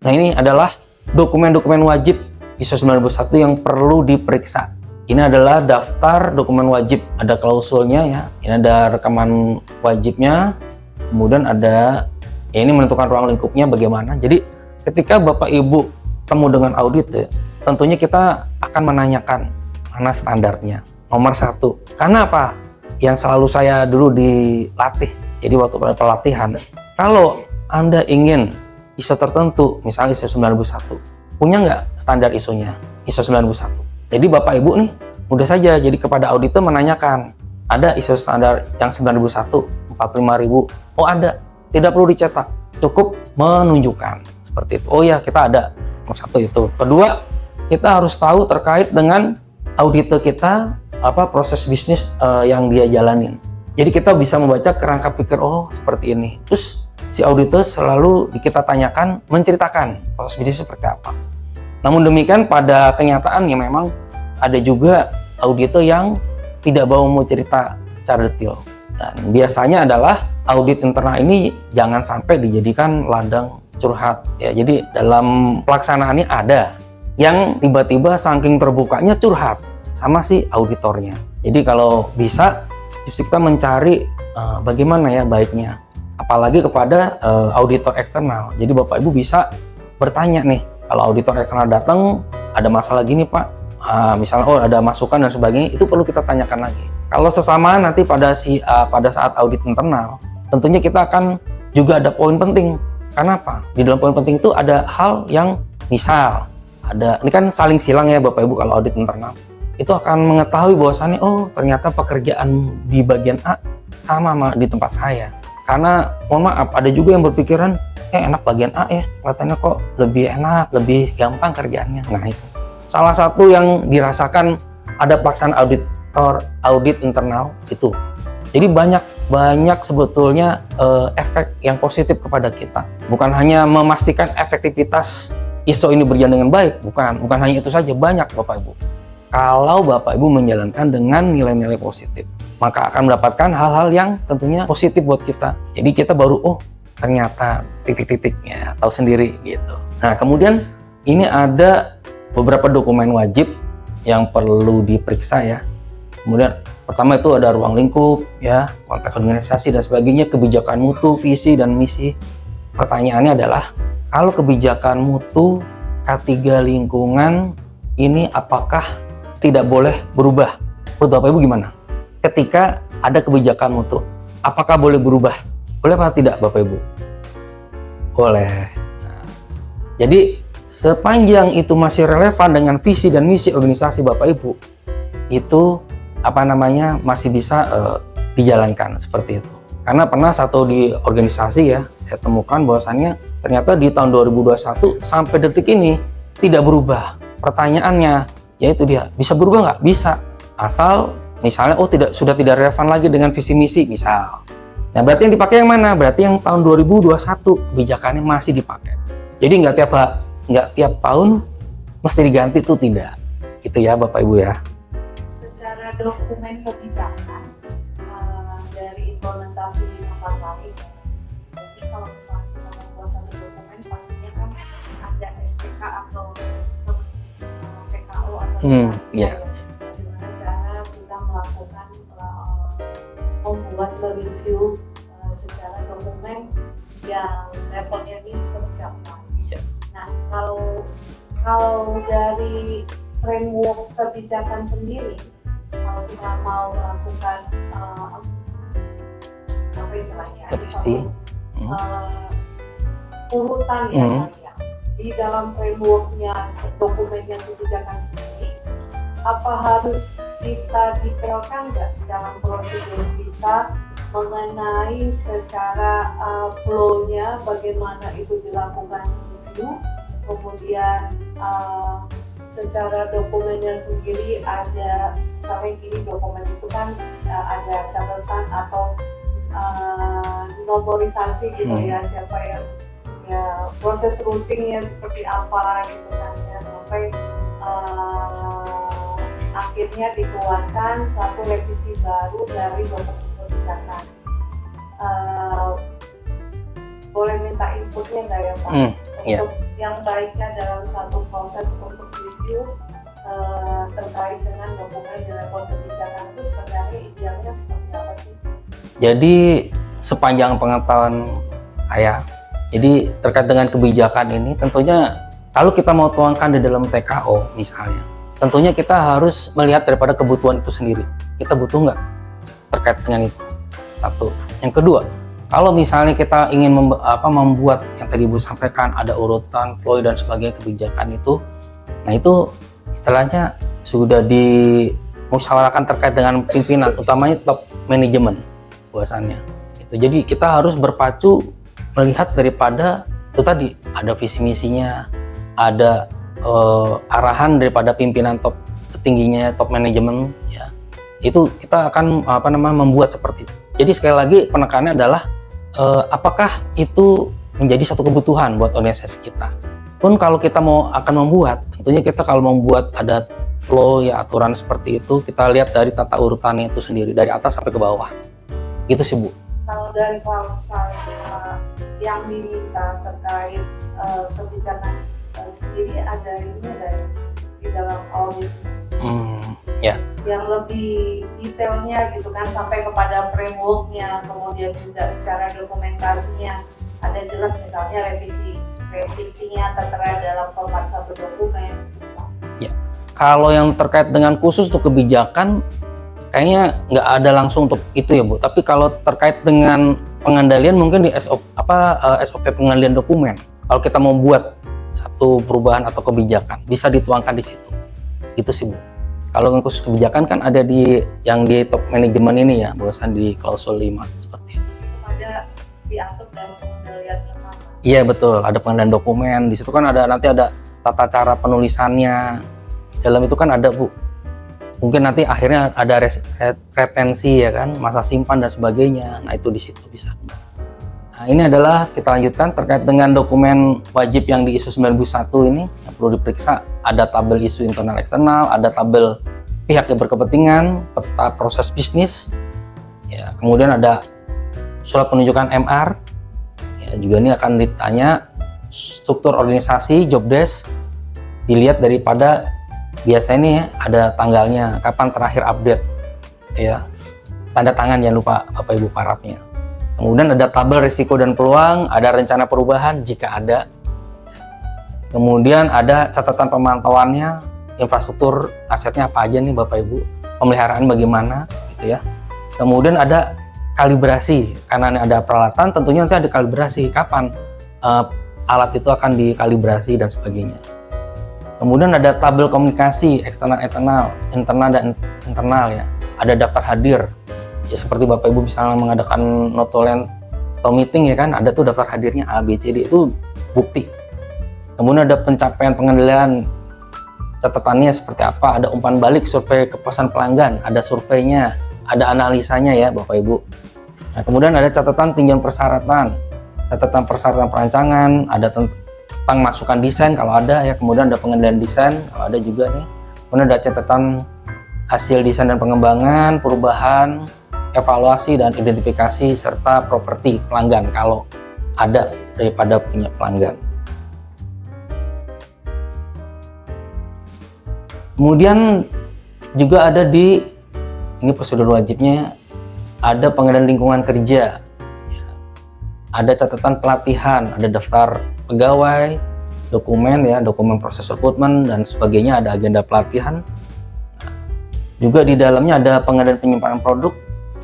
Nah, ini adalah dokumen-dokumen wajib ISO 9001 yang perlu diperiksa. Ini adalah daftar dokumen wajib, ada klausulnya ya. Ini ada rekaman wajibnya, kemudian ada ya ini menentukan ruang lingkupnya bagaimana. Jadi ketika Bapak Ibu ketemu dengan audit ya, tentunya kita akan menanyakan mana standarnya. Nomor satu, karena apa? Yang selalu saya dulu dilatih. Jadi waktu pelatihan, kalau Anda ingin ISO tertentu, misalnya ISO 9001, punya nggak standar ISO-nya? ISO 91. Jadi Bapak Ibu nih, mudah saja jadi kepada auditor menanyakan, ada ISO standar yang 9001, 45000. Oh ada, tidak perlu dicetak, cukup menunjukkan seperti itu. Oh ya, kita ada. Nomor satu itu. Kedua, kita harus tahu terkait dengan auditor kita, apa proses bisnis yang dia jalanin. Jadi kita bisa membaca kerangka pikir, oh seperti ini. Terus si auditor selalu kita tanyakan, menceritakan proses bisnis seperti apa. Namun demikian pada kenyataannya memang ada juga auditor yang tidak mau cerita secara detail. Dan biasanya adalah audit internal ini jangan sampai dijadikan ladang curhat. Ya, jadi dalam pelaksanaannya ada yang tiba-tiba saking terbukanya curhat sama si auditornya. Jadi kalau bisa justru kita mencari bagaimana ya baiknya, apalagi kepada auditor eksternal. Jadi Bapak Ibu bisa bertanya nih, kalau auditor eksternal datang ada masalah gini Pak, misalnya oh ada masukan dan sebagainya, itu perlu kita tanyakan lagi. Kalau sesama nanti pada saat audit internal, tentunya kita akan juga ada poin penting. Kenapa? Di dalam poin penting itu ada hal yang misal ada, ini kan saling silang ya Bapak Ibu kalau audit internal. Itu akan mengetahui bahwasannya oh ternyata pekerjaan di bagian A sama di tempat saya. Karena mohon maaf ada juga yang berpikiran enak bagian A ya, kelihatannya kok lebih enak, lebih gampang kerjaannya. Nah itu salah satu yang dirasakan ada pelaksanaan audit internal itu. Jadi banyak sebetulnya efek yang positif kepada kita. Bukan hanya memastikan efektivitas ISO ini berjalan dengan baik, bukan hanya itu saja, banyak Bapak Ibu. Kalau Bapak Ibu menjalankan dengan nilai-nilai positif, maka akan mendapatkan hal-hal yang tentunya positif buat kita. Jadi kita baru oh ternyata titik-titiknya tahu sendiri gitu. Nah kemudian ini ada beberapa dokumen wajib yang perlu diperiksa ya. Kemudian pertama itu ada ruang lingkup ya, konteks organisasi dan sebagainya, kebijakan mutu, visi dan misi. Pertanyaannya adalah kalau kebijakan mutu K3 lingkungan ini apakah tidak boleh berubah? Menurut Bapak Ibu gimana? Ketika ada kebijakan mutu, apakah boleh berubah? Boleh atau tidak Bapak Ibu? Boleh. Nah, jadi sepanjang itu masih relevan dengan visi dan misi organisasi Bapak Ibu, itu masih bisa dijalankan seperti itu. Karena pernah satu di organisasi ya, saya temukan bahwasannya ternyata di tahun 2021 sampai detik ini tidak berubah. Pertanyaannya, yaitu dia bisa berubah nggak? Bisa, asal misalnya sudah tidak relevan lagi dengan visi misi misal. Nah berarti yang dipakai yang mana? Berarti yang tahun 2021 kebijakannya masih dipakai. Jadi nggak tiap tahun mesti diganti, itu tidak. Itu ya Bapak Ibu ya. Secara dokumen kebijakan dari implementasi 4 kali. Jadi kalau misalnya kita membuat satu dokumen pastinya kan ada STK atau sistem PKO atau bagaimana cara kita melakukan membuat review secara dokumen yang levelnya ini kebijakan. Nah kalau dari framework kebijakan sendiri, kalau kita mau melakukan apa istilahnya urutan ya di dalam frameworknya dokumennya kebijakan sendiri, apa harus kita detailkan nggak dalam prosedur kita mengenai secara flow-nya bagaimana itu dilakukan review, kemudian secara dokumennya sendiri ada sampai kini dokumen itu kan ada catatan atau nomorisasi gitu ya, siapa yang ya proses routingnya seperti apa gitu kan ya, sampai akhirnya dikeluarkan suatu revisi baru dari dokumen kebijakan. Boleh minta inputnya nggak ya Pak? Untuk yang baiknya dalam suatu proses untuk review terkait dengan dokumen di level kebijakan itu sebenarnya idealnya seperti apa sih? Jadi sepanjang pengetahuan saya, jadi terkait dengan kebijakan ini tentunya kalau kita mau tuangkan di dalam TKO misalnya, tentunya kita harus melihat daripada kebutuhan itu sendiri. Kita butuh nggak terkait dengan itu? Satu. Yang kedua, kalau misalnya kita ingin membuat yang tadi Ibu sampaikan, ada urutan, flow dan sebagainya kebijakan itu, nah itu istilahnya sudah dimusyawarahkan terkait dengan pimpinan, utamanya top manajemen bahwasannya. Itu jadi kita harus berpacu melihat daripada itu tadi ada visi misinya, ada arahan daripada pimpinan top tingginya, top manajemen ya. Itu kita akan membuat seperti itu. Jadi sekali lagi penekanannya adalah apakah itu menjadi satu kebutuhan buat organisasi kita. Pun kalau kita akan membuat, tentunya kita kalau membuat ada flow ya, aturan seperti itu, kita lihat dari tata urutannya itu sendiri dari atas sampai ke bawah. Gitu sih Bu. Kalau dari klausul yang diminta terkait kebijakan sendiri ada ini dari di dalam audit ya. Yang lebih detailnya gitu kan, sampai kepada frameworknya, kemudian juga secara dokumentasinya ada jelas, misalnya revisinya tertera dalam format satu dokumen. Ya, kalau yang terkait dengan khusus untuk kebijakan kayaknya nggak ada langsung untuk itu ya Bu. Tapi kalau terkait dengan pengendalian mungkin di SOP pengendalian dokumen. Kalau kita mau buat satu perubahan atau kebijakan bisa dituangkan di situ. Itu sih Bu. Kalau yang khusus kebijakan kan ada yang di top manajemen ini ya, bahwasan di klausul 5 seperti itu. Ada diatur dalam pengendalian apa? Iya betul, ada pengendalian dokumen. Di situ kan nanti ada tata cara penulisannya. Dalam itu kan ada Bu. Mungkin nanti akhirnya ada retensi ya kan, masa simpan dan sebagainya. Nah itu di situ bisa. Nah ini adalah kita lanjutkan terkait dengan dokumen wajib yang di ISO 9001 ini yang perlu diperiksa. Ada tabel isu internal eksternal, ada tabel pihak yang berkepentingan, peta proses bisnis. Ya, kemudian ada surat penunjukan MR. Ya, juga ini akan ditanya struktur organisasi, job desk, dilihat daripada biasanya ini ya, ada tanggalnya, kapan terakhir update, ya, tanda tangan jangan lupa Bapak Ibu parafnya. Kemudian ada tabel risiko dan peluang, ada rencana perubahan jika ada. Kemudian ada catatan pemantauannya, infrastruktur asetnya apa aja nih Bapak Ibu, pemeliharaan bagaimana, gitu ya. Kemudian ada kalibrasi, karena ada peralatan, tentunya nanti ada kalibrasi, kapan alat itu akan dikalibrasi dan sebagainya. Kemudian ada tabel komunikasi eksternal, internal dan internal ya. Ada daftar hadir. Ya seperti Bapak Ibu misalnya mengadakan notulen atau meeting ya kan, ada tuh daftar hadirnya A, B, C, D, itu bukti. Kemudian ada pencapaian pengendalian, catatannya seperti apa, ada umpan balik, survei kepuasan pelanggan, ada surveinya, ada analisanya ya Bapak Ibu. Nah, kemudian ada catatan tinjauan persyaratan, catatan persyaratan perancangan, ada tentang masukan desain kalau ada ya, kemudian ada pengendalian desain kalau ada juga nih. Kemudian ada catatan hasil desain dan pengembangan, perubahan, evaluasi dan identifikasi serta properti pelanggan kalau ada daripada punya pelanggan. Kemudian juga ada ini prosedur wajibnya, ada pengendalian lingkungan kerja, ada catatan pelatihan, ada daftar pegawai, dokumen ya, dokumen proses rekrutmen dan sebagainya, ada agenda pelatihan. Juga di dalamnya ada pengendalian penyimpanan produk,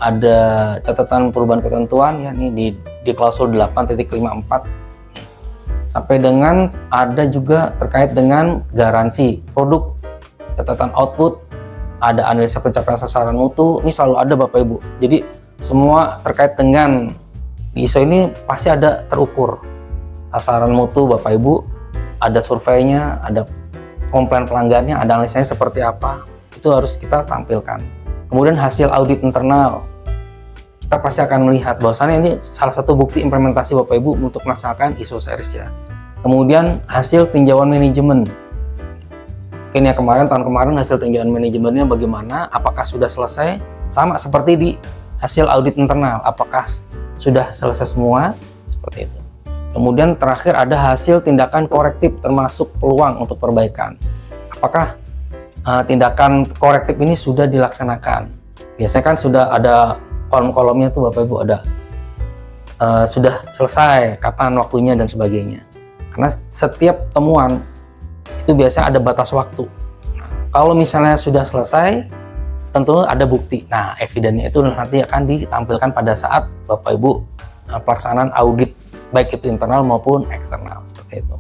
ada catatan perubahan ketentuan ya, ini di klausul 8.54 sampai dengan ada juga terkait dengan garansi produk, catatan output, ada analisa pencapaian sasaran mutu. Ini selalu ada Bapak Ibu. Jadi semua terkait dengan di ISO ini pasti ada terukur sasaran mutu Bapak Ibu, ada surveinya, ada komplain pelanggannya, ada analisanya seperti apa, itu harus kita tampilkan. Kemudian hasil audit internal, kita pasti akan melihat bahwasannya ini salah satu bukti implementasi Bapak Ibu untuk melaksanakan ISO series ya. Kemudian hasil tinjauan manajemen. Mungkin ya tahun kemarin hasil tinjauan manajemennya bagaimana, apakah sudah selesai, sama seperti di hasil audit internal, apakah sudah selesai semua, seperti itu. Kemudian terakhir ada hasil tindakan korektif termasuk peluang untuk perbaikan. Apakah tindakan korektif ini sudah dilaksanakan? Biasanya kan sudah ada kolom-kolomnya tuh Bapak Ibu, ada sudah selesai, kapan waktunya dan sebagainya. Karena setiap temuan itu biasanya ada batas waktu. Nah, kalau misalnya sudah selesai, tentu ada bukti. Nah, evidennya itu nanti akan ditampilkan pada saat Bapak Ibu pelaksanaan audit, baik itu internal maupun eksternal, seperti itu.